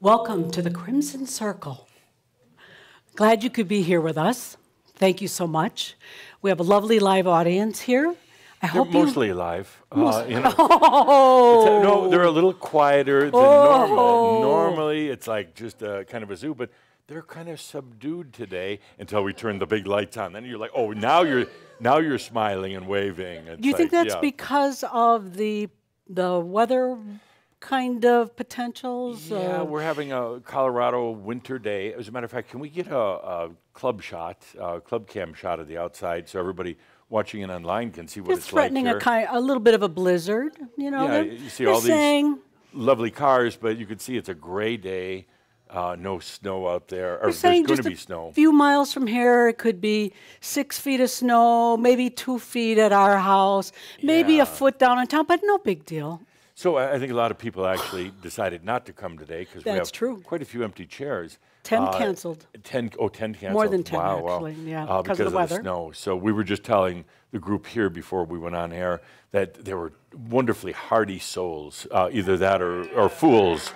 Welcome to the Crimson Circle. Glad you could be here with us. Thank you so much. We have a lovely live audience here. They're mostly live. You know. Oh! No, they're a little quieter than normal. Normally, it's like just kind of a zoo, but they're kind of subdued today until we turn the big lights on. Then you're like, oh, now you're smiling and waving. It's Do you think that's yeah. because of the weather kind of potentials? Yeah, we're having a Colorado winter day. As a matter of fact, can we get a club shot, club cam shot of the outside so everybody watching it online can see what It's it's like threatening here? a little bit of a blizzard, you know. Yeah, you see all these lovely cars, but you can see it's a gray day, no snow out there, or there's going to be snow. A few miles from here, it could be 6 feet of snow, maybe 2 feet at our house, maybe a foot down in town, but no big deal. So I think a lot of people actually decided not to come today because we have quite a few empty chairs. 10 canceled. 10 canceled. More than 10, wow, actually, yeah, because of the weather. Snow. So we were just telling the group here before we went on air that there were wonderfully hardy souls, either that or fools,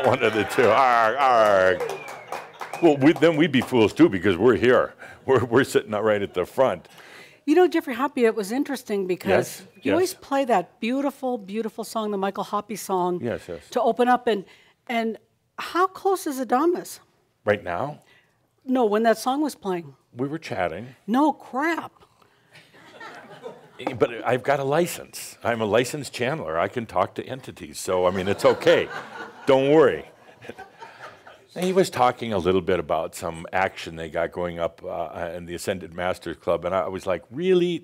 one of the two. Arg, arg. Well, then we'd be fools too because we're here. We're sitting right at the front. You know, Jeffrey Hoppe, it was interesting because you always play that beautiful, beautiful song, the Michael Hoppe song, to open up. And how close is Adamus? Right now? No, when that song was playing. We were chatting. No crap. But I've got a license. I'm a licensed channeler. I can talk to entities. So, I mean, it's okay. Don't worry. He was talking a little bit about some action they got going up in the Ascended Masters Club, and I was like, really?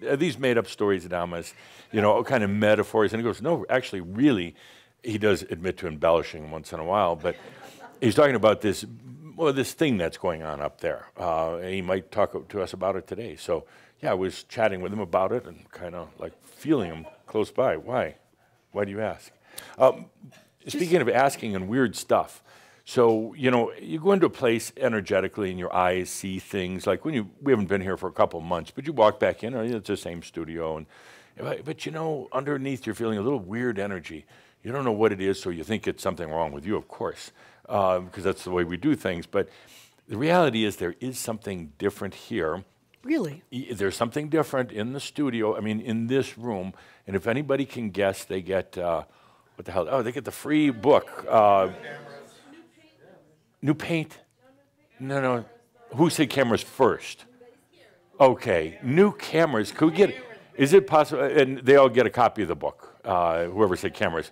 Are these made-up stories, Adamus? You know, kind of metaphors? And he goes, no, actually, really. He does admit to embellishing once in a while, but he's talking about this thing that's going on up there. And he might talk to us about it today. So, yeah, I was chatting with him about it and kind of like feeling him close by. Why? Why do you ask? Speaking of asking and weird stuff, so, you know, you go into a place energetically and your eyes see things. Like we haven't been here for a couple of months, but you walk back in, it's the same studio. But, you know, underneath you're feeling a little weird energy. You don't know what it is, so you think it's something wrong with you, of course, because that's the way we do things. But the reality is there is something different here. Really? There's something different in the studio, I mean, in this room. And if anybody can guess, they get, what the hell? Oh, they get the free book. New paint? No. Who said cameras first? Okay, new cameras. Could we get? Is it possible? And they all get a copy of the book. Whoever said cameras.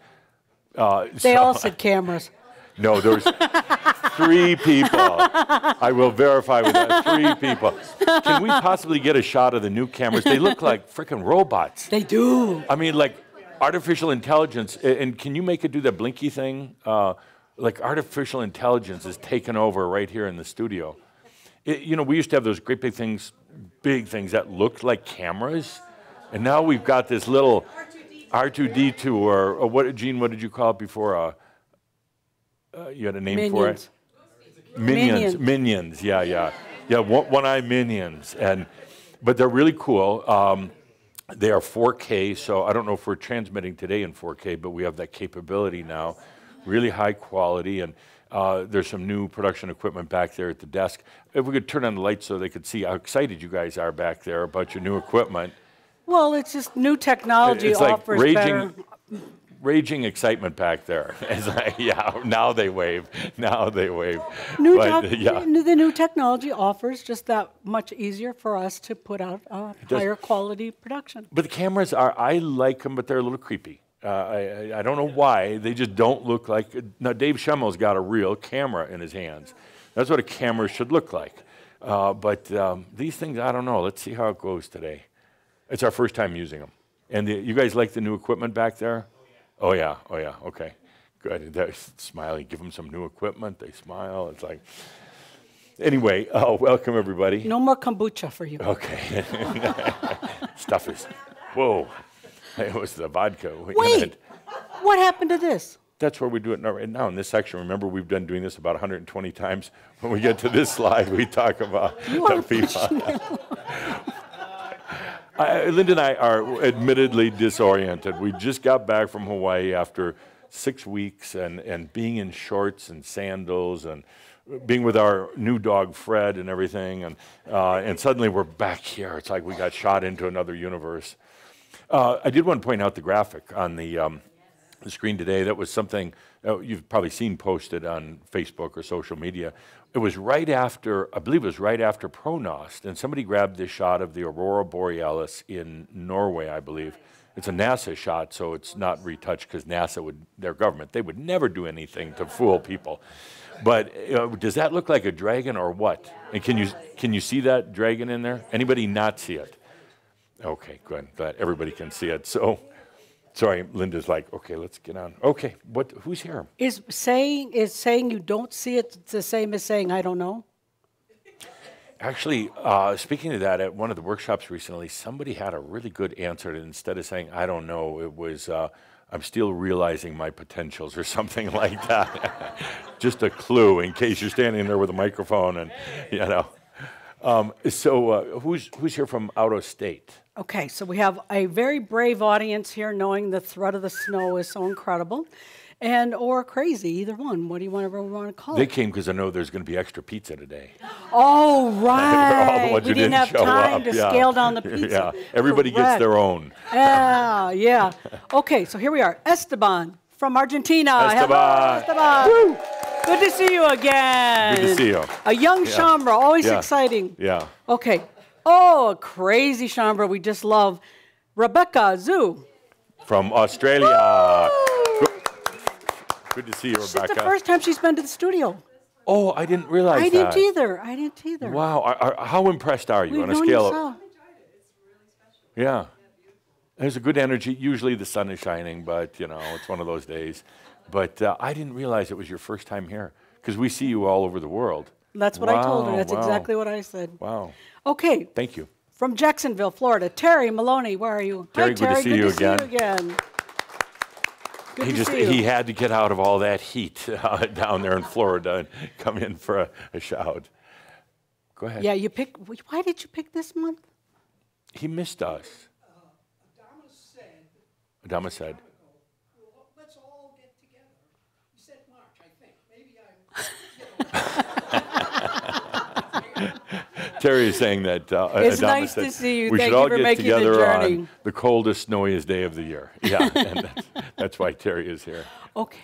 They all said cameras. No, there's 3 people. I will verify with that. 3 people. Can we possibly get a shot of the new cameras? They look like freaking robots. They do. I mean, like artificial intelligence. And can you make it do that blinky thing? Like artificial intelligence is taken over right here in the studio. You know, we used to have those great big things that looked like cameras, and now we've got this little R2D2 or what, Gene? What did you call it before? You had a name for it? Minions. Yeah. One-eye minions, but they're really cool. They are 4K, so I don't know if we're transmitting today in 4K, but we have that capability now. Really high quality, and there's some new production equipment back there at the desk. If we could turn on the lights so they could see how excited you guys are back there about your new equipment. Well, it's just new technology it's offers like better. Raging excitement back there. It's like, yeah, now they wave. The new technology offers just that much easier for us to put out higher quality production. But the cameras I like them, but they're a little creepy. I don't know why. They just don't look like. Now, Dave Schimmel's got a real camera in his hands. That's what a camera should look like. But these things, I don't know. Let's see how it goes today. It's our first time using them. And you guys like the new equipment back there? Oh, yeah. Okay. Good. They're smiling. Give them some new equipment. They smile. It's like. Anyway, welcome, everybody. No more kombucha for you. Okay. Stuff is. Whoa. It was the vodka. Wait, what happened to this? That's where we do it right now in this section. Remember, we've been doing this about 120 times. When we get to this slide, we talk about the FIFA. Linda and I are admittedly disoriented. We just got back from Hawaii after 6 weeks and being in shorts and sandals and being with our new dog Fred and everything, and suddenly we're back here. It's like we got shot into another universe. I did want to point out the graphic on the screen today. That was something you've probably seen posted on Facebook or social media. It was right after, I believe it was right after Pronost, and somebody grabbed this shot of the Aurora Borealis in Norway, I believe. It's a NASA shot, so it's not retouched because NASA would, their government, they would never do anything to fool people. But does that look like a dragon or what? And can you see that dragon in there? Anybody not see it? Okay, good. Glad everybody can see it. So, sorry, Linda's like, okay, let's get on. Okay, who's here? Is saying you don't see it the same as saying I don't know? Actually, speaking of that, at one of the workshops recently, somebody had a really good answer. And instead of saying I don't know, it was I'm still realizing my potentials or something like that. Just a clue in case you're standing there with a microphone and, you know. Who's here from out of state? Okay, so we have a very brave audience here, knowing the threat of the snow is so incredible, or crazy, either one. What do you want to call it? They came because I know there's going to be extra pizza today. Oh, right. We didn't have time to scale down the pizza. Yeah, everybody gets their own. Yeah. Okay, so here we are. Esteban from Argentina. Esteban. Hello, Esteban. Woo. Good to see you again. Good to see you. A young Shambra, always exciting. Yeah. Okay. Oh, a crazy Shambra we just love. Rebecca Zhu. From Australia. Good to see you, Rebecca. It's the first time she's been to the studio. Oh, I didn't realize that. I didn't either. Wow. How impressed are you on a scale of... Yeah. There's a good energy. Usually the sun is shining, but, you know, it's one of those days. But I didn't realize it was your first time here because we see you all over the world. That's what I told her. That's exactly what I said. Wow. Okay. Thank you. From Jacksonville, Florida, Terry Maloney, where are you? Terry, hi, Terry. Good to see you again. He had to get out of all that heat down there in Florida and come in for a shout. Go ahead. Yeah, why did you pick this month? He missed us. Adamus said. Well, let's all get together. He said March, I think. Maybe I'm... Terry is saying that it's Adamus nice said to see you. We Thank should all you for get making together the journey. on the coldest, snowiest day of the year. Yeah, and that's why Terry is here. Okay.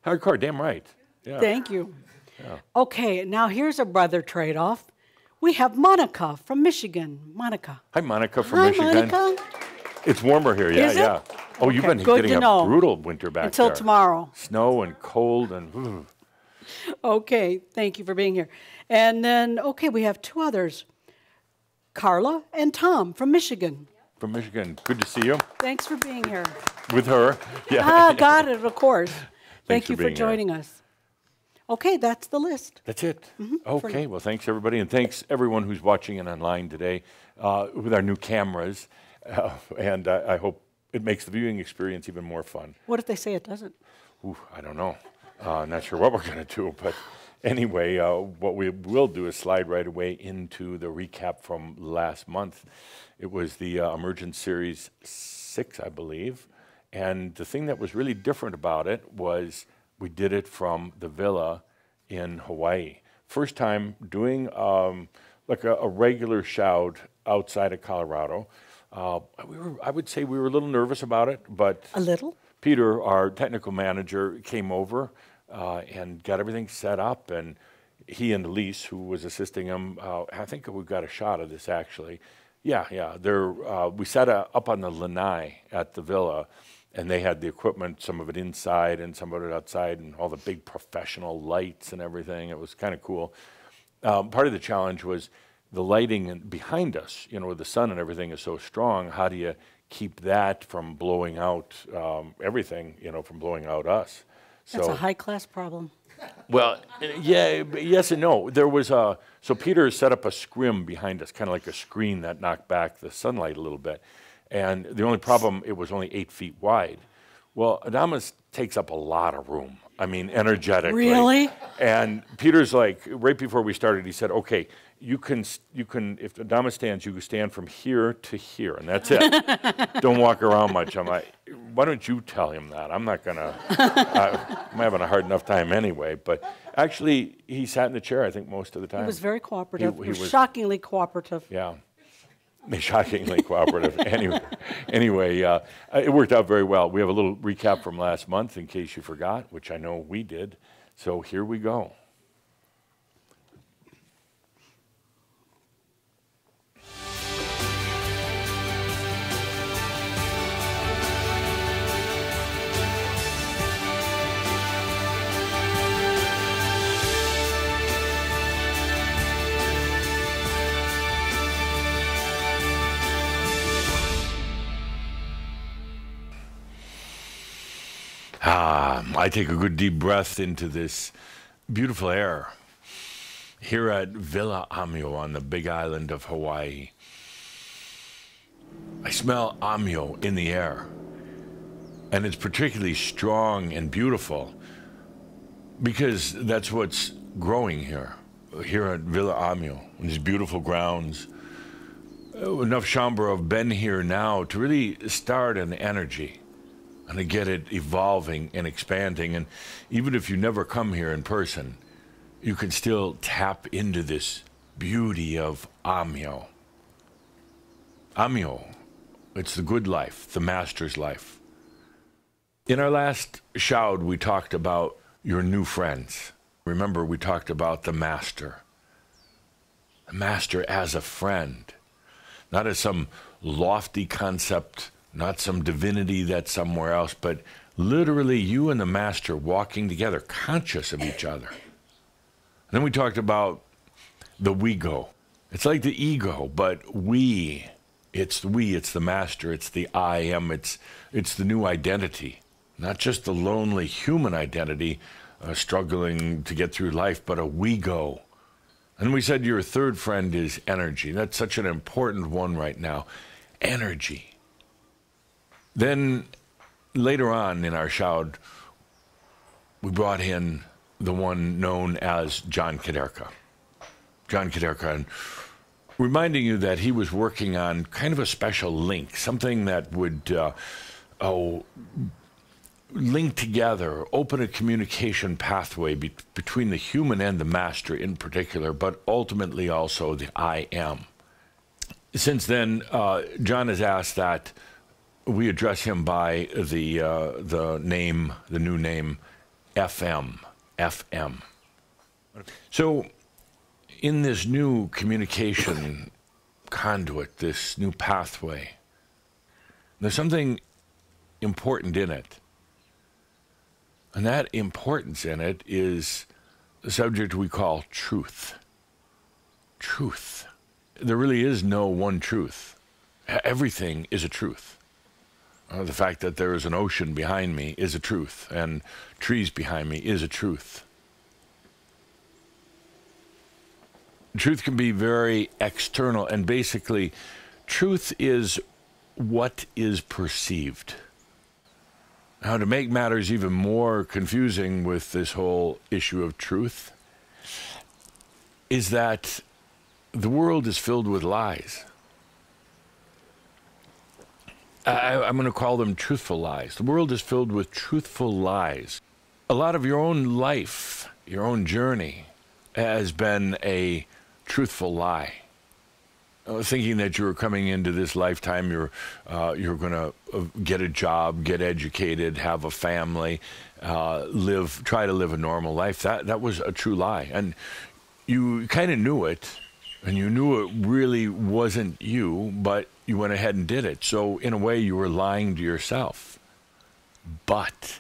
Hardcore, damn right. Yeah. Thank you. Yeah. Okay, now here's a brother trade-off. We have Monica from Michigan. Monica. Hi, Monica from Michigan. Monica. It's warmer here, yeah, Is it? yeah. Oh, Okay, you've been good getting to know. a brutal winter back Until there. tomorrow. Snow and cold and... Okay, thank you for being here. And then, okay, we have two others. Carla and Tom from Michigan. From Michigan. Good to see you. Thanks for being here. With her. Yeah. Got it, of course. Thanks Thank you for joining us. Okay, that's the list. That's it. Okay, well, thanks, everybody. And thanks, everyone who's watching and online today with our new cameras. And I hope it makes the viewing experience even more fun. What if they say it doesn't? Ooh, I don't know. Not sure what we're going to do. But anyway, what we will do is slide right away into the recap from last month. It was the Emergence Series 6, I believe. And the thing that was really different about it was we did it from the villa in Hawaii. First time doing like a regular shout outside of Colorado. I would say we were a little nervous about it, but a little. Peter, our technical manager, came over and got everything set up, and he and Elise, who was assisting him, I think we've got a shot of this actually. Yeah. We sat up on the lanai at the villa, and they had the equipment, some of it inside and some of it outside, and all the big professional lights and everything. It was kind of cool. Part of the challenge was the lighting behind us, you know, where the sun and everything is so strong. How do you keep that from blowing out everything, you know, from blowing out us? That's a high-class problem. Well, yeah, yes and no. There was so Peter set up a scrim behind us, kind of like a screen that knocked back the sunlight a little bit. And the only problem, it was only 8 feet wide. Well, Adamus takes up a lot of room. I mean, energetically. Really? And Peter's like, right before we started, he said, okay, you can, if Adamus stands, you can stand from here to here, and that's it. Don't walk around much. I'm like, why don't you tell him that? I'm not going to, I'm having a hard enough time anyway. But actually, he sat in the chair, I think, most of the time. He was very cooperative. He was shockingly cooperative. Yeah. Shockingly cooperative. Anyway, it worked out very well. We have a little recap from last month in case you forgot, which I know we did. So here we go. I take a good deep breath into this beautiful air here at Villa Amio on the big island of Hawaii. I smell amio in the air, and it's particularly strong and beautiful because that's what's growing here at Villa Amio, on these beautiful grounds. Enough Shambhala have been here now to really start an energy and to get it evolving and expanding. And even if you never come here in person, you can still tap into this beauty of Amio. Amio, it's the good life, the master's life. In our last shoud, we talked about your new friends. Remember, we talked about the master. The master as a friend, not as some lofty concept, not some divinity that's somewhere else, but literally you and the master walking together, conscious of each other. And then we talked about the we-go. It's like the ego, but it's the master, it's the I am, it's the new identity. Not just the lonely human identity struggling to get through life, but a we-go. And we said your third friend is energy. That's such an important one right now. Energy. Then later on in our shoud, we brought in the one known as John Kaderka. John Kaderka, and reminding you that he was working on kind of a special link, something that would link together, open a communication pathway between the human and the master in particular, but ultimately also the I am. Since then, John has asked that we address him by the new name, FM. FM. So, in this new communication conduit, this new pathway, there's something important in it. And that importance in it is the subject we call truth. Truth. There really is no one truth. Everything is a truth. The fact that there is an ocean behind me is a truth, and trees behind me is a truth. Truth can be very external, and basically, truth is what is perceived. Now, to make matters even more confusing with this whole issue of truth, is that the world is filled with lies. I'm going to call them truthful lies. The world is filled with truthful lies. A lot of your own life, your own journey, has been a truthful lie. Thinking that you were coming into this lifetime, you're going to get a job, get educated, have a family, try to live a normal life. That was a true lie, and you kind of knew it, and you knew it really wasn't you, but you went ahead and did it. So in a way, you were lying to yourself. But,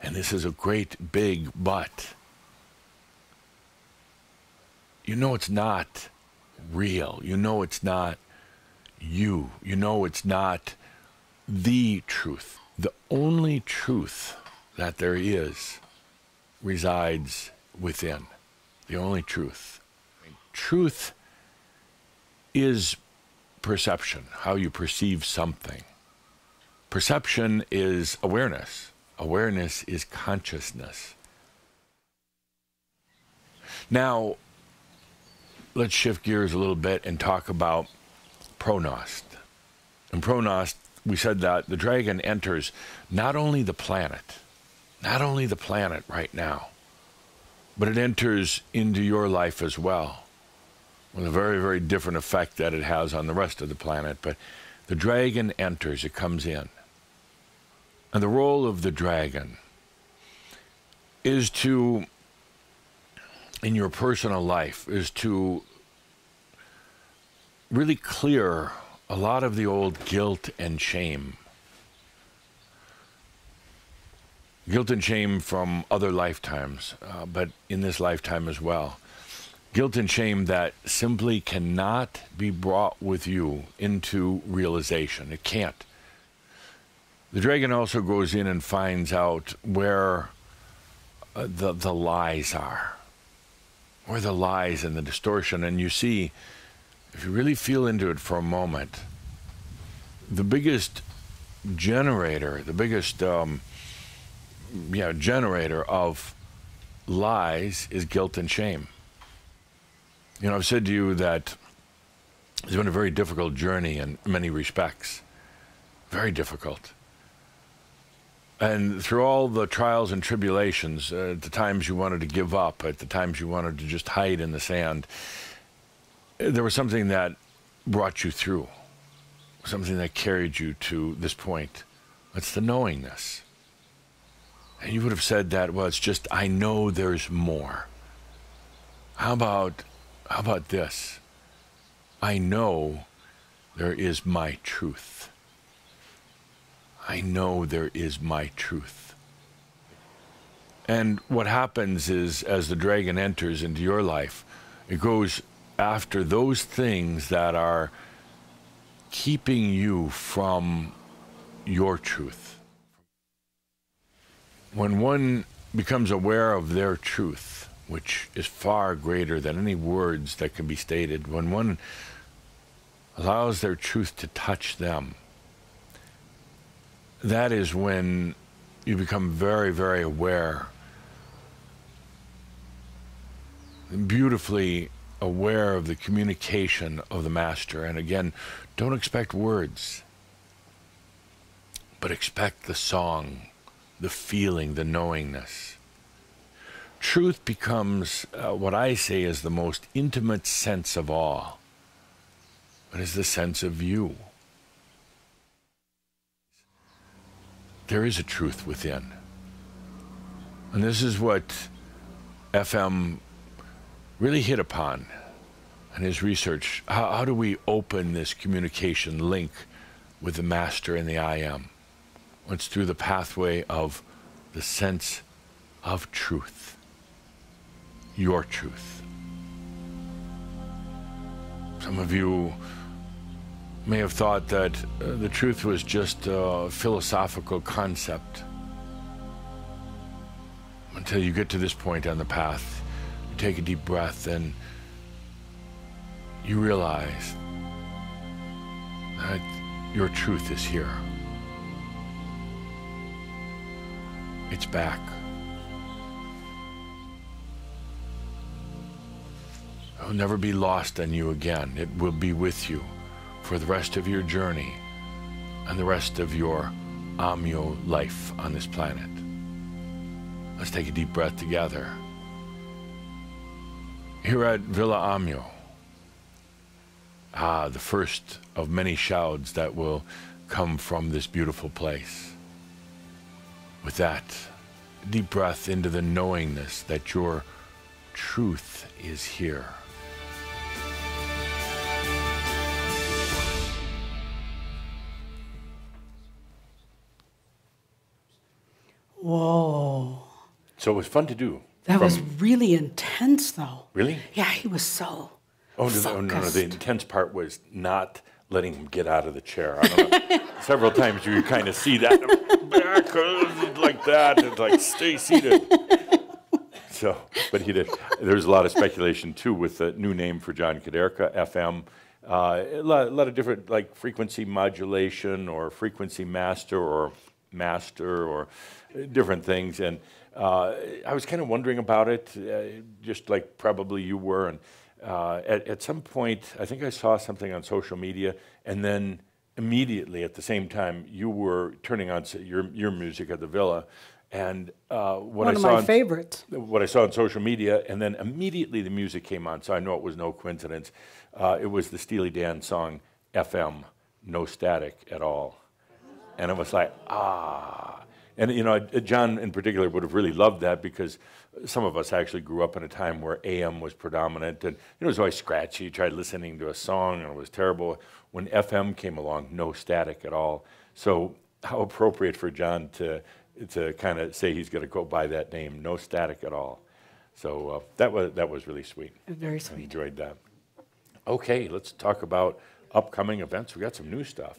and this is a great big but, you know it's not real. You know it's not you. You know it's not the truth. The only truth that there is resides within. The only truth. Truth is perception, how you perceive something. Perception is awareness. Awareness is consciousness. Now, let's shift gears a little bit and talk about pronost. In pronost, we said that the dragon enters not only the planet right now, but it enters into your life as well, with a very, very different effect that it has on the rest of the planet. But the dragon enters, it comes in. And the role of the dragon is to, in your personal life, is to really clear a lot of the old guilt and shame. Guilt and shame from other lifetimes, but in this lifetime as well. Guilt and shame that simply cannot be brought with you into realization. It can't. The dragon also goes in and finds out where the lies are, where the lies and the distortion. And you see, if you really feel into it for a moment, the biggest generator, generator of lies is guilt and shame. You know, I've said to you that it's been a very difficult journey in many respects. Very difficult. And through all the trials and tribulations, at the times you wanted to give up, at the times you wanted to just hide in the sand, there was something that brought you through, something that carried you to this point. It's the knowingness. And you would have said that, well, it's just, I know there's more. How about this? I know there is my truth. I know there is my truth. And what happens is, as the dragon enters into your life, it goes after those things that are keeping you from your truth. When one becomes aware of their truth, which is far greater than any words that can be stated, when one allows their truth to touch them, that is when you become very, very aware, beautifully aware of the communication of the Master. And again, don't expect words, but expect the song, the feeling, the knowingness. Truth becomes what I say is the most intimate sense of all. It is the sense of you. There is a truth within. And this is what FM really hit upon in his research. How do we open this communication link with the Master and the I Am? It's through the pathway of the sense of truth. Your truth. Some of you may have thought that the truth was just a philosophical concept. Until you get to this point on the path, you take a deep breath and you realize that your truth is here. It's back. It will never be lost on you again. It will be with you for the rest of your journey and the rest of your Amyo life on this planet. Let's take a deep breath together. Here at Villa Amyo, the first of many shouds that will come from this beautiful place. With that, deep breath into the knowingness that your truth is here. Whoa. So it was fun to do. That was really intense, though. Really? Yeah, he was so focused. No, the intense part was not letting him get out of the chair. I don't know. Several times you kind of see that back like that. It's like, stay seated. So, but he did. There's a lot of speculation, too, with the new name for John Kaderka, FM. A lot of different, like frequency modulation or frequency master or different things. And I was kind of wondering about it, just like probably you were. And at some point, I think I saw something on social media, and then immediately at the same time, you were turning on your music at the Villa. And one of my favorites. What I saw on social media, and then immediately the music came on, so I know it was no coincidence. It was the Steely Dan song, FM, No Static at All. And it was like, ah. And, you know, John in particular would have really loved that because some of us actually grew up in a time where AM was predominant. And, you know, it was always scratchy. You tried listening to a song, and it was terrible. When FM came along, no static at all. So how appropriate for John to kind of say he's going to go by that name, No Static at All. So that was really sweet. Very sweet. I enjoyed that. Okay, let's talk about upcoming events. We got some new stuff.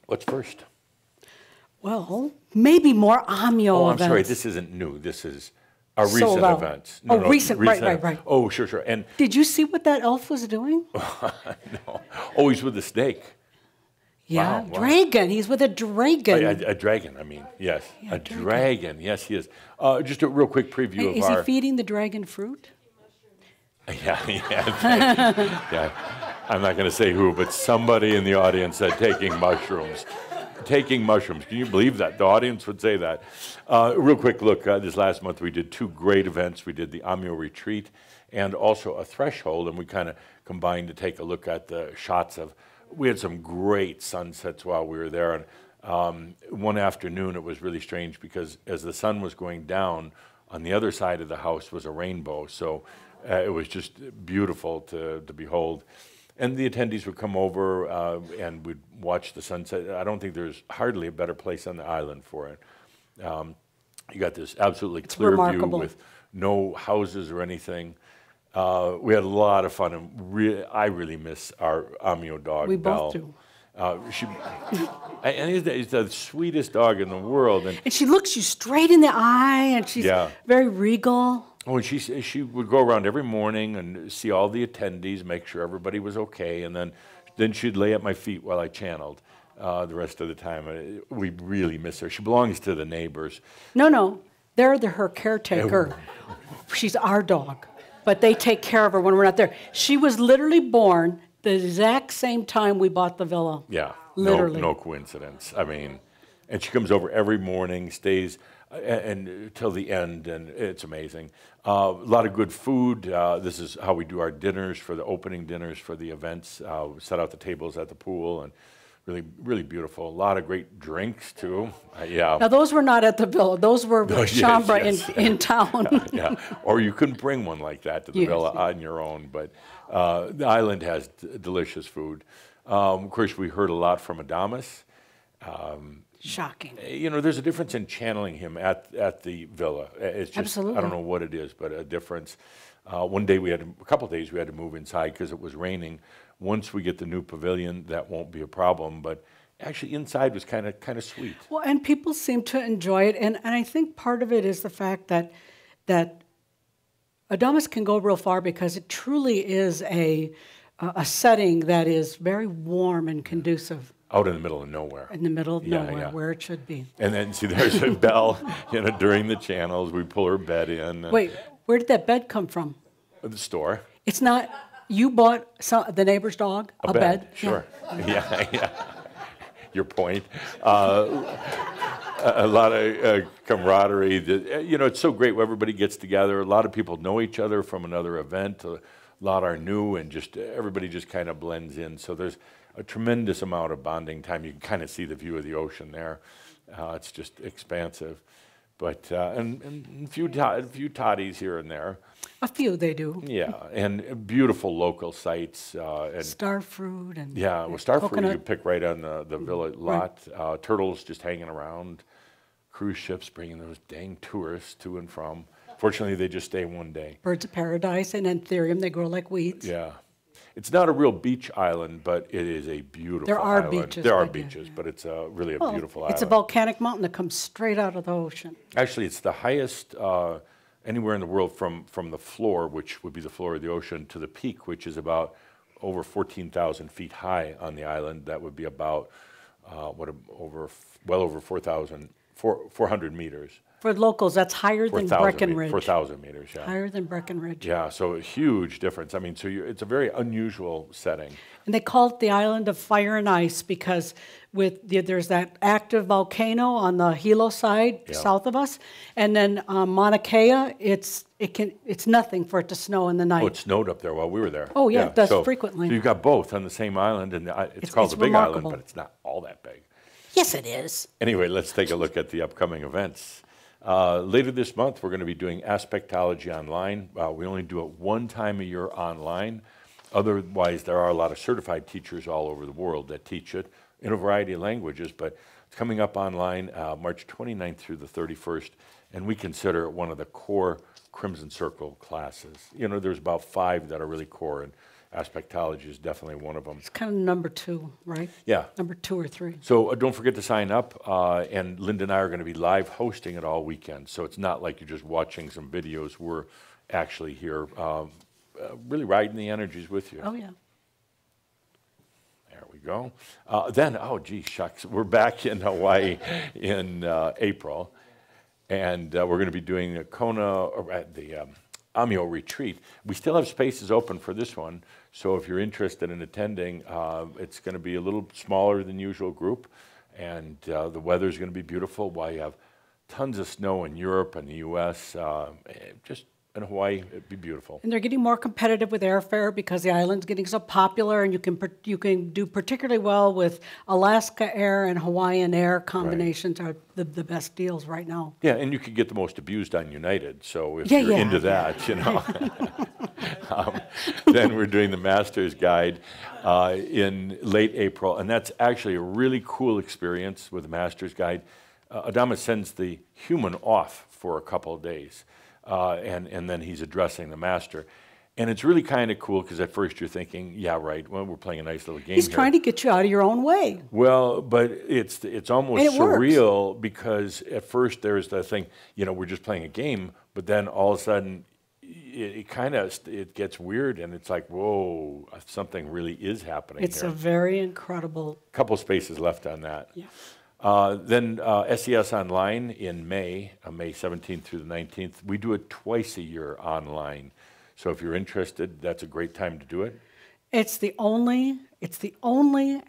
What's first? Well, maybe more Amio Oh, I'm events. sorry. This isn't new. This is our recent events. Recent. Right. Oh, sure. And did you see what that elf was doing? no. Oh, he's with the snake. Yeah, wow. Dragon. He's with a dragon. A dragon, I mean, yes. Yeah, a dragon. Yes, he is. Just a real quick preview of is he feeding the dragon fruit? Yeah. I'm not going to say who, but somebody in the audience said taking mushrooms. Taking mushrooms. Can you believe that? The audience would say that. Real quick look, this last month we did 2 great events. We did the Amio Retreat and also a Threshold, and we kind of combined to take a look at the shots of. We had some great sunsets while we were there, and one afternoon it was really strange because as the sun was going down, on the other side of the house was a rainbow, so it was just beautiful to behold. And the attendees would come over and we'd watch the sunset. I don't think there's hardly a better place on the island for it. You got this absolutely clear view with no houses or anything. We had a lot of fun, and I really miss our Amio dog, We Belle. both do. And he's the sweetest dog in the world. And she looks you straight in the eye, and she's very regal. Oh, and she would go around every morning and see all the attendees, make sure everybody was okay, and then she'd lay at my feet while I channeled the rest of the time. We really miss her. She belongs to the neighbors. No, they're her caretaker. She's our dog. But they take care of her when we're not there. She was literally born the exact same time we bought the villa. Yeah, literally. No coincidence. I mean, and she comes over every morning, stays and till the end, and it's amazing. A lot of good food. This is how we do our dinners for the opening dinners for the events. We set out the tables at the pool, and really, really beautiful. A lot of great drinks too. Now those were not at the villa. Those were Chambra in town. Yeah, or you couldn't bring one like that to the villa on your own. But the island has delicious food. Of course, we heard a lot from Adamus. Shocking. You know, there's a difference in channeling him at the villa. It's just, absolutely. I don't know what it is, but a difference. One day a couple of days we had to move inside because it was raining. Once we get the new pavilion, that won't be a problem. But actually, inside was kind of sweet. Well, and people seem to enjoy it, and I think part of it is the fact that Adamus can go real far because it truly is a setting that is very warm and conducive. Out in the middle of nowhere. In the middle of nowhere, where it should be. And then see, there's a Belle. You know, during the channels, we pull her bed in. Wait, where did that bed come from? The store. It's not. You bought the neighbor's dog a bed? Sure. Yeah. Your point. A lot of camaraderie. You know, it's so great when everybody gets together. A lot of people know each other from another event. A lot are new, and just everybody just kind of blends in. So there's a tremendous amount of bonding time. You can kind of see the view of the ocean there. It's just expansive. But and a few toddies here and there. A few they do. Yeah, and beautiful local sites. And starfruit and starfruit you pick right on the villa lot. Right. Turtles just hanging around. Cruise ships bringing those dang tourists to and from. Fortunately, they just stay one day. Birds of paradise and anthurium, they grow like weeds. Yeah. It's not a real beach island, but it is a beautiful island. There are beaches, but it's really a beautiful island. It's a volcanic mountain that comes straight out of the ocean. Actually, it's the highest anywhere in the world from the floor, which would be the floor of the ocean, to the peak, which is about over 14,000 feet high on the island. That would be about well over 400 meters. For locals, that's higher than Breckenridge. 4,000 meters, yeah. Higher than Breckenridge. Yeah, so a huge difference. I mean, so it's a very unusual setting. And they call it the island of fire and ice because there's that active volcano on the Hilo side, south of us, and then Mauna Kea, it's nothing for it to snow in the night. Oh, it snowed up there while we were there. Oh yeah, it does frequently. So you've got both on the same island, and it's called the Big Island, but it's not all that big. Yes, it is. Anyway, let's take a look at the upcoming events. Later this month, we're going to be doing Aspectology online. We only do it one time a year online. Otherwise, there are a lot of certified teachers all over the world that teach it in a variety of languages, but it's coming up online March 29th through the 31st, and we consider it one of the core Crimson Circle classes. You know, there's about 5 that are really core, and Aspectology is definitely one of them. It's kind of number 2, right? Yeah. Number 2 or 3. So don't forget to sign up, and Linda and I are going to be live hosting it all weekend, so it's not like you're just watching some videos. We're actually here really riding the energies with you. Oh, yeah. There we go. Then, oh, gee, shucks, we're back in Hawaii in April, and we're going to be doing the Amio retreat. We still have spaces open for this one, so if you're interested in attending, it's going to be a little smaller than usual group, and the weather's going to be beautiful while you have tons of snow in Europe and the U.S. Just in Hawaii, it'd be beautiful. And they're getting more competitive with airfare because the island's getting so popular, and you can do particularly well with Alaska Air and Hawaiian Air combinations are the best deals right now. Yeah, and you could get the most abused on United, so if you're into that, you know. Then we're doing the Master's Guide in late April, and that's actually a really cool experience with the Master's Guide. Adamus sends the human off for a couple of days. And then he's addressing the master. And it's really kind of cool because at first you're thinking, yeah, right, well, we're playing a nice little game He's here. trying to get you out of your own way. Well, but it's almost surreal because at first there's the thing, you know, we're just playing a game, but then all of a sudden it gets weird and it's like, whoa, something really is happening It's here. a very incredible... Couple spaces left on that. Yeah. Then SES Online in May, May 17th through the 19th. We do it twice a year online. So if you're interested, that's a great time to do it. It's the only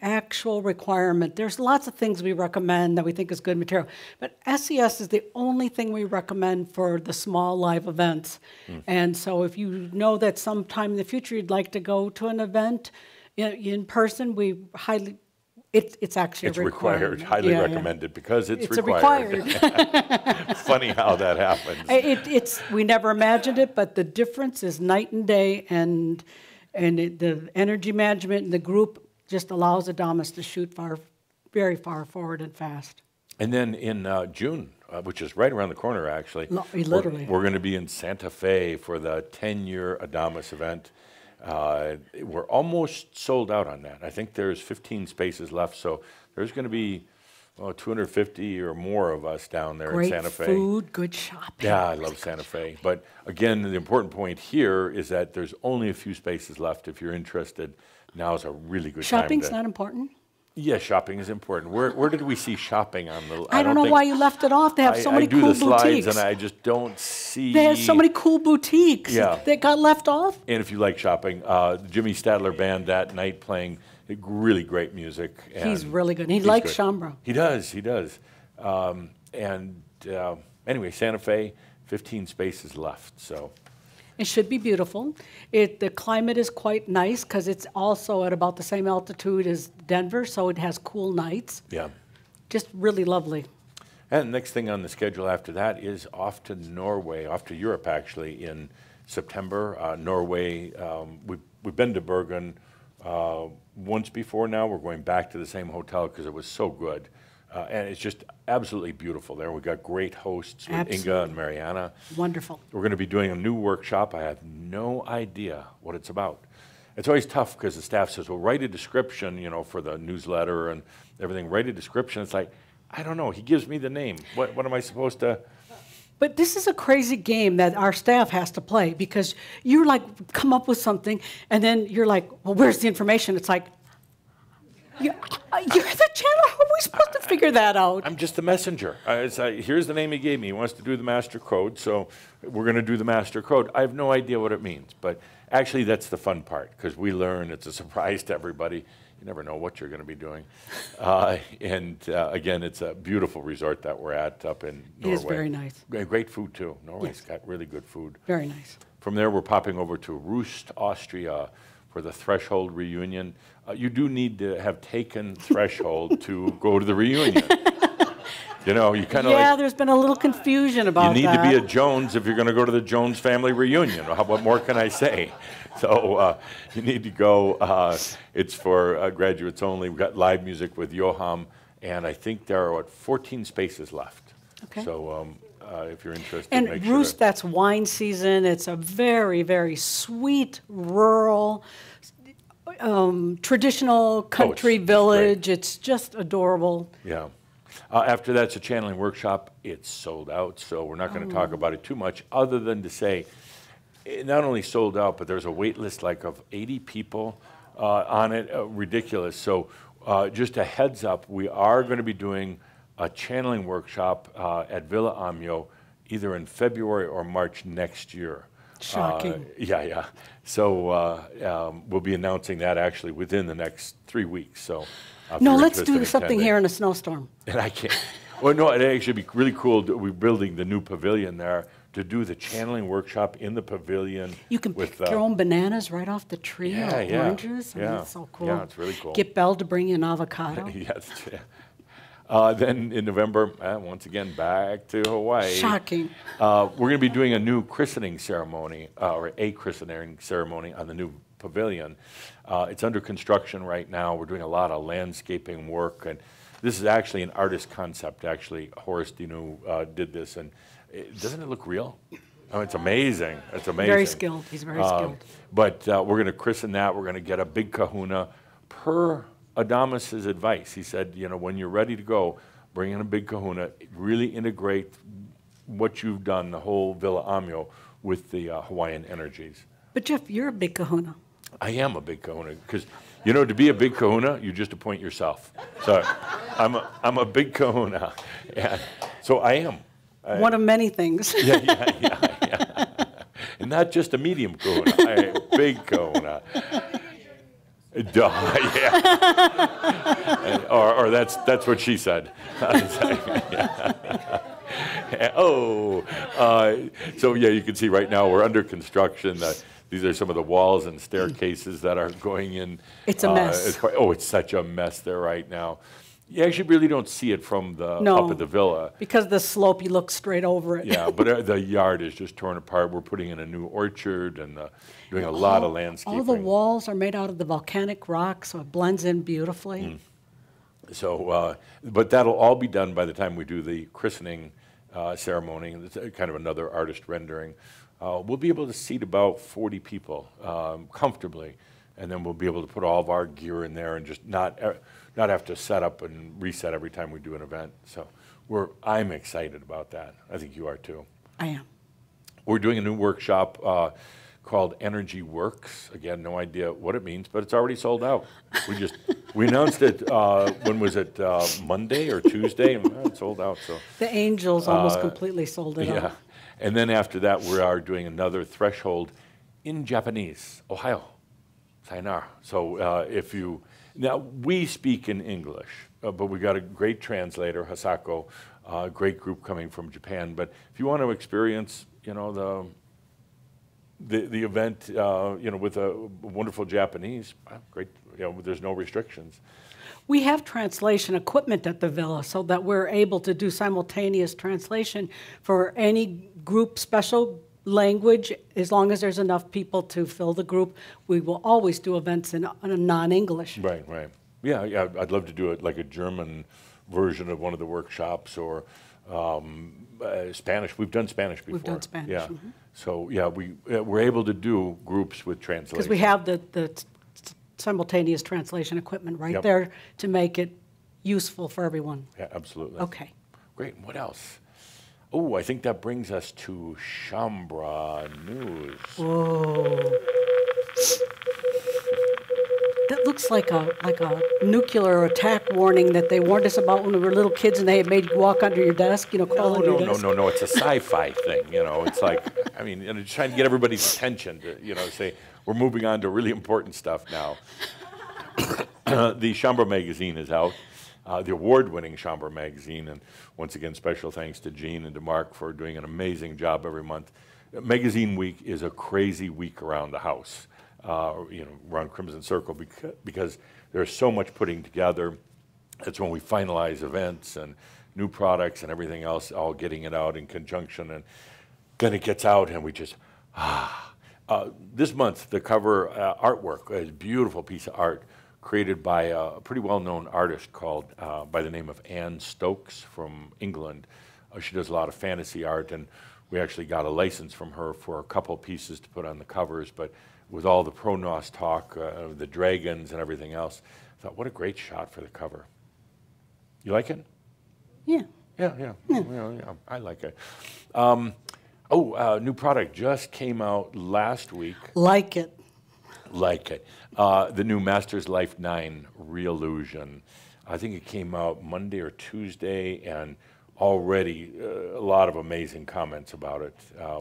actual requirement. There's lots of things we recommend that we think is good material, but SES is the only thing we recommend for the small live events. And so if you know that sometime in the future you'd like to go to an event in person, we highly... It's actually required, highly recommended because it's required. Funny how that happens. We never imagined it, but the difference is night and day, and the energy management and the group just allows Adamus to shoot very far forward and fast. And then in June, which is right around the corner actually, literally, we're going to be in Santa Fe for the 10-year Adamus event. We're almost sold out on that. I think there's 15 spaces left, so there's going to be 250 or more of us down there in Santa Fe. Great food, good shopping. Yeah, I love Santa Fe. But again, the important point here is that there's only a few spaces left. If you're interested, now is a really good time. Shopping's not important? Yeah, shopping is important. Where did we see shopping on the? I don't know why you left it off. They have so many cool boutiques. I do the slides, and I just don't see. They have so many cool boutiques that got left off. And if you like shopping, the Jimmy Stadler Band that night playing really great music. He's really good. He likes Chambra. He does. Anyway, Santa Fe, 15 spaces left. So. It should be beautiful. The climate is quite nice because it's also at about the same altitude as Denver, so it has cool nights. Yeah. Just really lovely. And the next thing on the schedule after that is off to Norway, off to Europe actually in September. Norway, we've been to Bergen once before now. We're going back to the same hotel because it was so good. And it's just absolutely beautiful there. We've got great hosts with Inga and Mariana. Wonderful. We're going to be doing a new workshop. I have no idea what it's about. It's always tough because the staff says, well, write a description, you know, for the newsletter and everything. Write a description. It's like, I don't know. He gives me the name. What am I supposed to, But this is a crazy game that our staff has to play because you're like, come up with something, and then you're like, well, where's the information? It's like, you're the channel. How are we supposed to figure that out? I'm just the messenger. Here's the name he gave me. He wants to do the master code, so we're going to do the master code. I have no idea what it means, but actually that's the fun part because we learn. It's a surprise to everybody. You never know what you're going to be doing. Again, it's a beautiful resort that we're at up in Norway. It is very nice. Great food, too. Norway's got really good food. Very nice. From there, we're popping over to Rust, Austria for the Threshold reunion. You do need to have taken Threshold to go to the reunion. You know, you kind of Yeah, there's been a little confusion about that. You need to be a Jones if you're going to go to the Jones family reunion. What more can I say? So you need to go. It's for graduates only. We've got live music with Johan, and I think there are, 14 spaces left. Okay. So if you're interested, And make Roost, sure. that's wine season. It's a very, very sweet, rural, traditional country it's village. great. It's just adorable. Yeah. After that's a channeling workshop. It's sold out, so we're not going to talk about it too much other than to say it not only sold out, but there's a wait list like of 80 people on it, ridiculous. So just a heads up, we are going to be doing a channeling workshop at Villa Amio either in February or March next year. Shocking. Yeah. So we'll be announcing that actually within the next 3 weeks. So if No, you're let's interested do in something attending. here in a snowstorm. And I can't. Well, no, it'd actually be really cool. We're building the new pavilion there to do the channeling workshop in the pavilion. You can with, pick your own bananas right off the tree or oranges. I mean, yeah. it's so cool. Yeah, it's really cool. Get Belle to bring you an avocado. Yes. Then in November, once again, back to Hawaii. Shocking. We're going to be doing a new christening ceremony, or a christening ceremony on the new pavilion. It's under construction right now. We're doing a lot of landscaping work, and this is actually an artist concept. Actually, Horace Dinu did this, and doesn't it look real? Oh, it's amazing. It's amazing. Very skilled. He's very skilled. But we're going to christen that. We're going to get a big kahuna per Adamus's advice. He said, you know, when you're ready to go, bring in a big kahuna, really integrate what you've done, the whole Villa Amio, with the Hawaiian energies. But Jeff, you're a big kahuna. I am a big kahuna because, you know, to be a big kahuna, you just appoint yourself. So I'm a big kahuna. And so I am. One of many things. Yeah. And not just a medium kahuna, I'm a big kahuna. Duh, yeah. or that's what she said. So yeah, you can see right now we're under construction. These are some of the walls and staircases that are going in. It's a mess. It's such a mess there right now. You actually really don't see it from up at the villa. Because the slope, you look straight over it. Yeah, but the yard is just torn apart. We're putting in a new orchard and doing a lot of landscaping. All the walls are made out of the volcanic rock, so it blends in beautifully. So, but that'll all be done by the time we do the christening ceremony. It's kind of another artist rendering. We'll be able to seat about 40 people comfortably, and then we'll be able to put all of our gear in there and just not have to set up and reset every time we do an event. So I'm excited about that. I think you are too. I am. We're doing a new workshop called Energy Works. Again, no idea what it means, but it's already sold out. We announced it, when was it, Monday or Tuesday? And it sold out. So The Angels almost completely sold it yeah. out. And then after that, we are doing another threshold in Japanese. Ohio. Sayonara. So now we speak in English, but we got a great translator, Hasako, a great group coming from Japan. But if you want to experience, you know, the event, you know, with a wonderful Japanese, great. You know, there's no restrictions. We have translation equipment at the villa so that we're able to do simultaneous translation for any group special language. As long as there's enough people to fill the group, we will always do events in a non-English. Right. Yeah, I'd love to do it like a German version of one of the workshops or Spanish. We've done Spanish before. We've done Spanish. Yeah. So yeah, we're able to do groups with translation. Because we have the simultaneous translation equipment right there to make it useful for everyone. Yeah, absolutely. Okay. Great. What else? Oh, I think that brings us to Shambra News. Whoa. That looks like a nuclear attack warning that they warned us about when we were little kids and they made you walk under your desk, crawl under your desk. No. It's a sci-fi thing. It's like, it's trying to get everybody's attention to, say, we're moving on to really important stuff now. The Shambra magazine is out, the award-winning Shambra magazine, and once again, special thanks to Jean and to Mark for doing an amazing job every month. Magazine Week is a crazy week around the house. Around Crimson Circle because there's so much putting together. It's when we finalize events and new products and everything else, all getting it out in conjunction, and then it gets out and we just, this month, the cover artwork is a beautiful piece of art created by a pretty well-known artist called, by the name of Anne Stokes from England. She does a lot of fantasy art, and we actually got a license from her for a couple pieces to put on the covers, but with all the Pronos talk, the dragons and everything else, I thought, what a great shot for the cover. You like it? Yeah. Yeah, I like it. New product just came out last week. Like it. The new Masters Life 9 Reallusion. I think it came out Monday or Tuesday, and already a lot of amazing comments about it,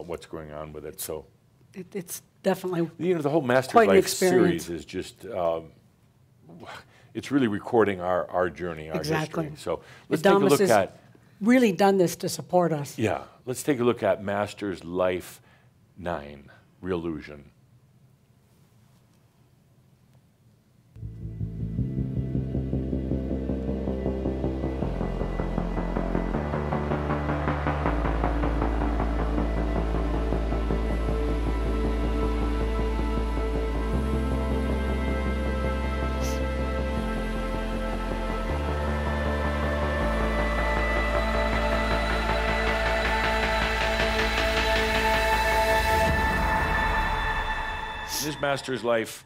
what's going on with it. So it's definitely the whole Masters quite an Life experience. series is just, it's really recording our journey, our exactly. history. So let's take a look at... really done this to support us. Yeah, let's take a look at Masters Life 9 Reallusion. This Masters Life,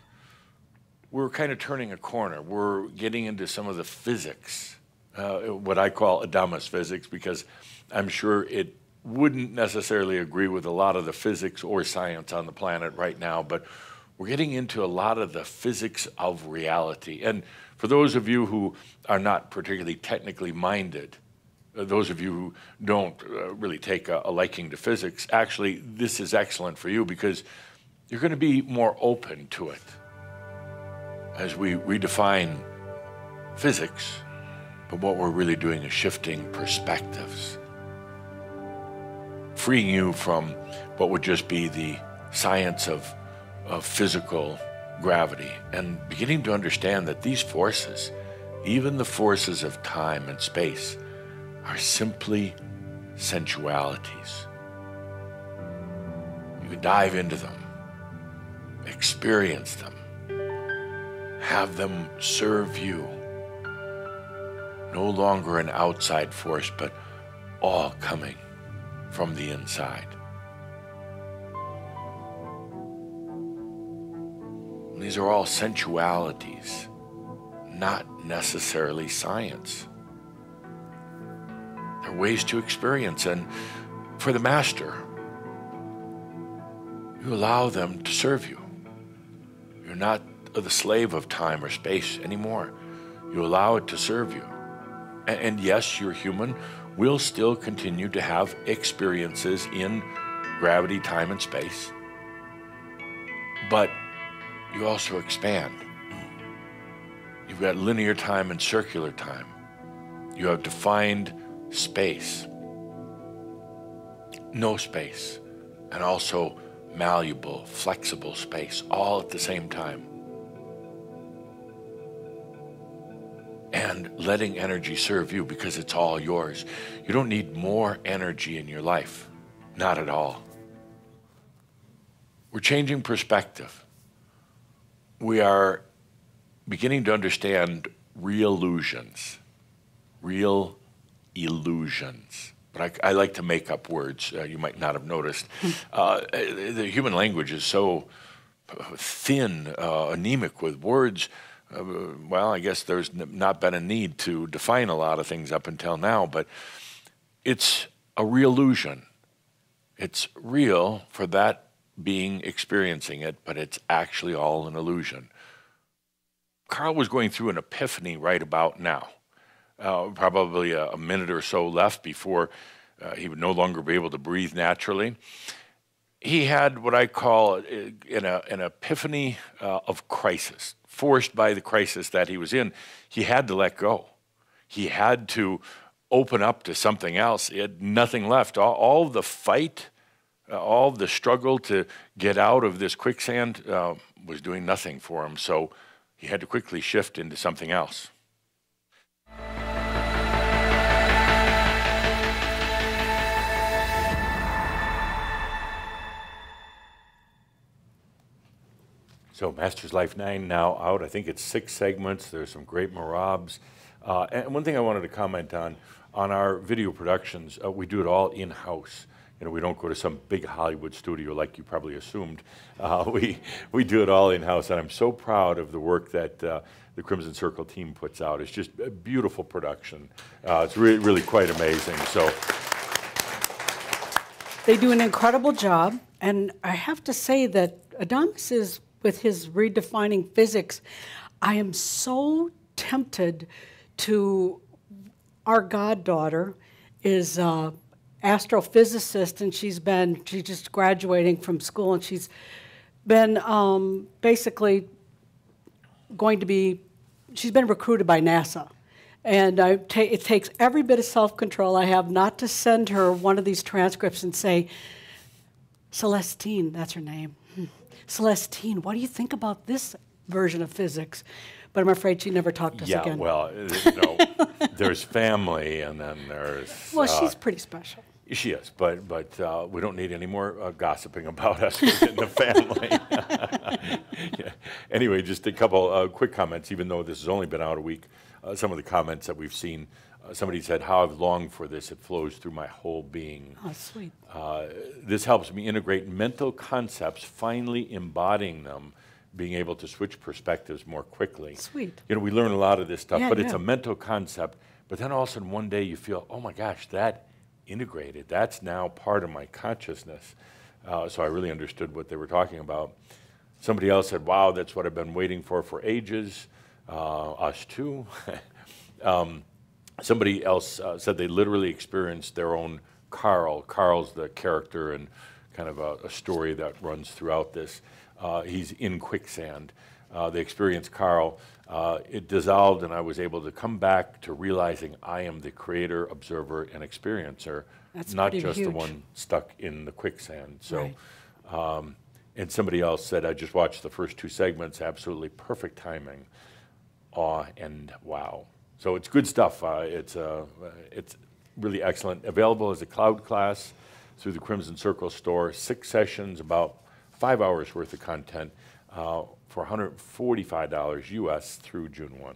we're kind of turning a corner. We're getting into some of the physics, what I call Adamus physics, because I'm sure it wouldn't necessarily agree with a lot of the physics or science on the planet right now, but we're getting into a lot of the physics of reality. And for those of you who are not particularly technically minded, those of you who don't really take a liking to physics, actually, this is excellent for you because you're going to be more open to it as we redefine physics, but what we're really doing is shifting perspectives, freeing you from what would just be the science of physical gravity and beginning to understand that these forces, even the forces of time and space, are simply sensualities. You can dive into them, experience them, have them serve you. No longer an outside force, but all coming from the inside. These are all sensualities, not necessarily science. They're ways to experience, and for the master, you allow them to serve you. You're not the slave of time or space anymore. You allow it to serve you. And yes, you're human. We'll still continue to have experiences in gravity, time, and space. But you also expand. You've got linear time and circular time. You have defined space, no space, and also malleable, flexible space, all at the same time. And letting energy serve you because it's all yours. You don't need more energy in your life, not at all. We're changing perspective. We are beginning to understand real illusions. But I like to make up words. You might not have noticed. The human language is so thin, anemic with words. Well, I guess there's not been a need to define a lot of things up until now, but it's a reallusion. It's real for that being experiencing it, but it's actually all an illusion. Carl was going through an epiphany right about now. Probably a minute or so left before he would no longer be able to breathe naturally. He had what I call an epiphany of crisis, forced by the crisis that he was in. He had to let go. He had to open up to something else. He had nothing left. All the fight, all the struggle to get out of this quicksand was doing nothing for him. So he had to quickly shift into something else. So Master's Life 9 now out. I think it's 6 segments. There's some great marabs. And one thing I wanted to comment on our video productions, we do it all in-house. You know, we don't go to some big Hollywood studio like you probably assumed. We do it all in-house, and I'm so proud of the work that the Crimson Circle team puts out. It's just a beautiful production. It's really quite amazing. So they do an incredible job, and I have to say that Adamus is, with his redefining physics, I am so tempted to, our goddaughter is astrophysicist, and she's just graduating from school, and she's been basically she's been recruited by NASA. And it takes every bit of self-control I have not to send her one of these transcripts and say, Celestine, that's her name. Celestine, what do you think about this version of physics? But I'm afraid she never talked to us again. Yeah, well, you know, there's family, and then there's... Well, she's pretty special. She is, but we don't need any more gossiping about us within the family. Yeah. Anyway, just a couple quick comments, even though this has only been out a week. Some of the comments that we've seen, somebody said, how I've longed for this. It flows through my whole being. Oh, sweet. This helps me integrate mental concepts, finally embodying them, being able to switch perspectives more quickly. Sweet. You know, we learn a lot of this stuff, Yeah, but yeah. it's a mental concept. But then all of a sudden one day you feel, oh my gosh, that integrated. That's now part of my consciousness. So I really understood what they were talking about. Somebody else said, wow, that's what I've been waiting for ages. Us too. Somebody else said they literally experienced their own Carl. Carl's the character and kind of a story that runs throughout this. He's in quicksand. They experienced Carl. It dissolved, and I was able to come back to realizing I am the creator, observer, and experiencer, That's not pretty just huge. the one stuck in the quicksand. So, Right. And somebody else said, I just watched the first 2 segments, absolutely perfect timing, awe and wow. So it's good stuff. It's really excellent. Available as a cloud class through the Crimson Circle store. 6 sessions, about 5 hours worth of content for $145 US through June 1.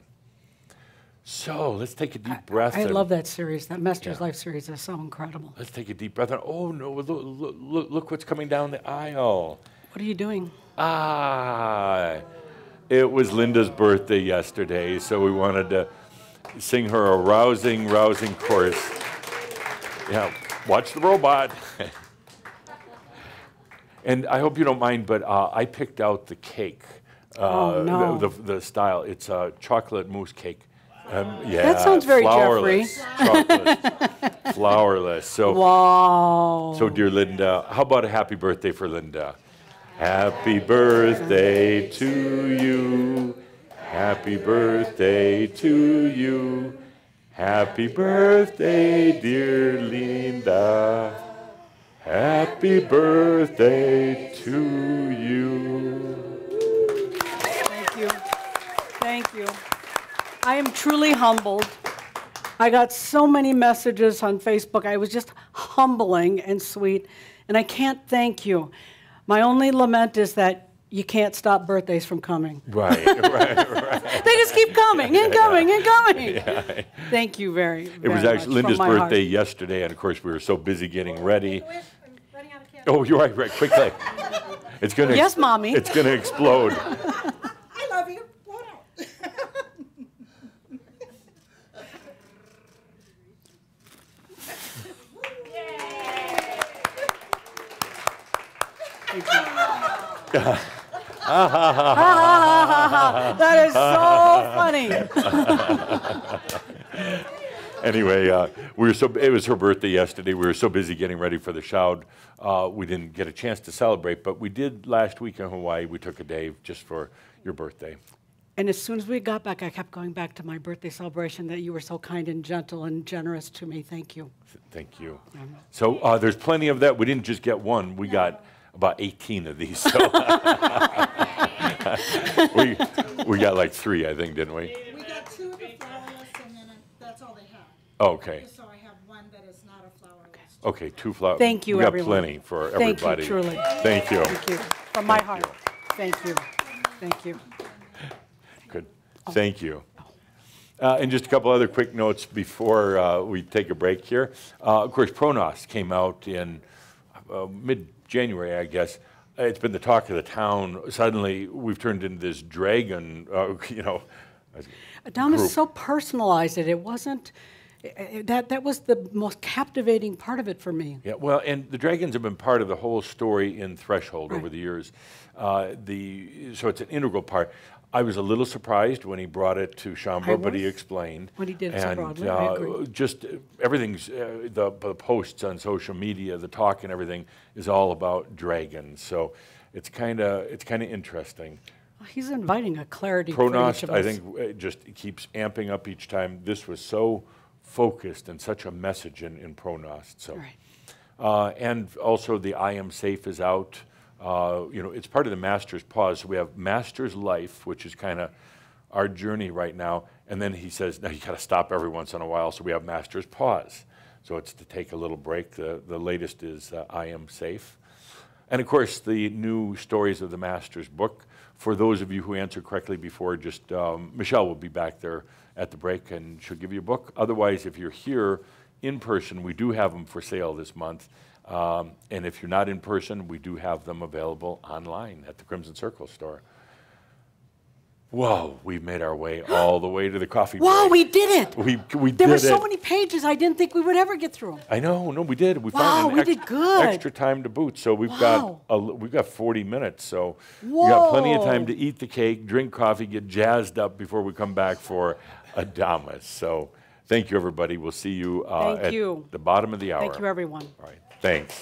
So let's take a deep breath. I and love that series. That Master's Yeah. Life series is so incredible. Let's take a deep breath. And, oh no, look what's coming down the aisle. What are you doing? It was Linda's birthday yesterday, so we wanted to sing her a rousing chorus. Yeah, watch the robot. And I hope you don't mind, but I picked out the cake. Oh, no. The style. It's a chocolate mousse cake. Yeah, That sounds very flourless, chocolate, flourless. So, Wow. so dear Linda, how about a happy birthday for Linda? Happy birthday to you. Happy birthday to you. Happy birthday, dear Linda. Happy birthday to you. Thank you. Thank you. I am truly humbled. I got so many messages on Facebook. I was just humbling and sweet, and I can't thank you. My only lament is that you can't stop birthdays from coming. Right. They just keep coming and coming and coming. Yeah. Thank you very, It was very actually much Linda's from my birthday heart. yesterday, and of course we were so busy getting ready. I'm running out of candy. Oh, you're right, quickly. It's gonna Yes, Mommy. It's gonna explode. I love you. Blow it out. That is so funny. Anyway, it was her birthday yesterday. We were so busy getting ready for the shout, we didn't get a chance to celebrate, but we did last week in Hawaii. We took a day just for your birthday. And as soon as we got back, I kept going back to my birthday celebration that you were so kind and gentle and generous to me. Thank you. Thank you. So there's plenty of that. We didn't just get one. We got about 18 of these. So we got like 3, I think, didn't we? We got 2 of the flowerless, and then that's all they have. Oh, okay. So I have 1 that is not a flowerless. Okay, 2 flowers. Thank you, we got everyone. plenty for Thank everybody. you, truly. Thank you. Thank you. From my Thank heart. you. Thank you. Thank you. Good. Thank you. And just a couple other quick notes before we take a break here. Of course, Pronos came out in mid-January, I guess. It's been the talk of the town. Suddenly, we've turned into this dragon, Adamus group. so personalized it. It wasn't, that was the most captivating part of it for me. Yeah, well, and the dragons have been part of the whole story in Threshold over the years. So it's an integral part. I was a little surprised when he brought it to Schaumburg, but he explained. When he did it so and, broadly, I agree. Just everything's, the posts on social media, the talk and everything is all about dragons. So it's kind of interesting. He's inviting a clarity for each Pronost, of I us. think, it keeps amping up each time. This was so focused and such a message in Pronost. So, Right. and also the I Am Safe is out. It's part of the Master's Pause. So we have Master's Life, which is kind of our journey right now. And then he says, now you got to stop every once in a while. So we have Master's Pause. So it's to take a little break. The latest is I Am Safe. And of course, the new Stories of the Master's book. For those of you who answered correctly before, just Michelle will be back there at the break and she'll give you a book. Otherwise, if you're here in person, we do have them for sale this month. And if you're not in person, we do have them available online at the Crimson Circle store. Whoa, we've made our way all the way to the coffee break. Wow, we did it. We did There were it. so many pages, I didn't think we would ever get through them. I know, no, we did. We Wow, found we did good. extra time to boot. So we've Wow. got 40 minutes. So you got plenty of time to eat the cake, drink coffee, get jazzed up before we come back for Adamus. So thank you, everybody. We'll see you at the bottom of the hour. Thank you, everyone. All right, thanks.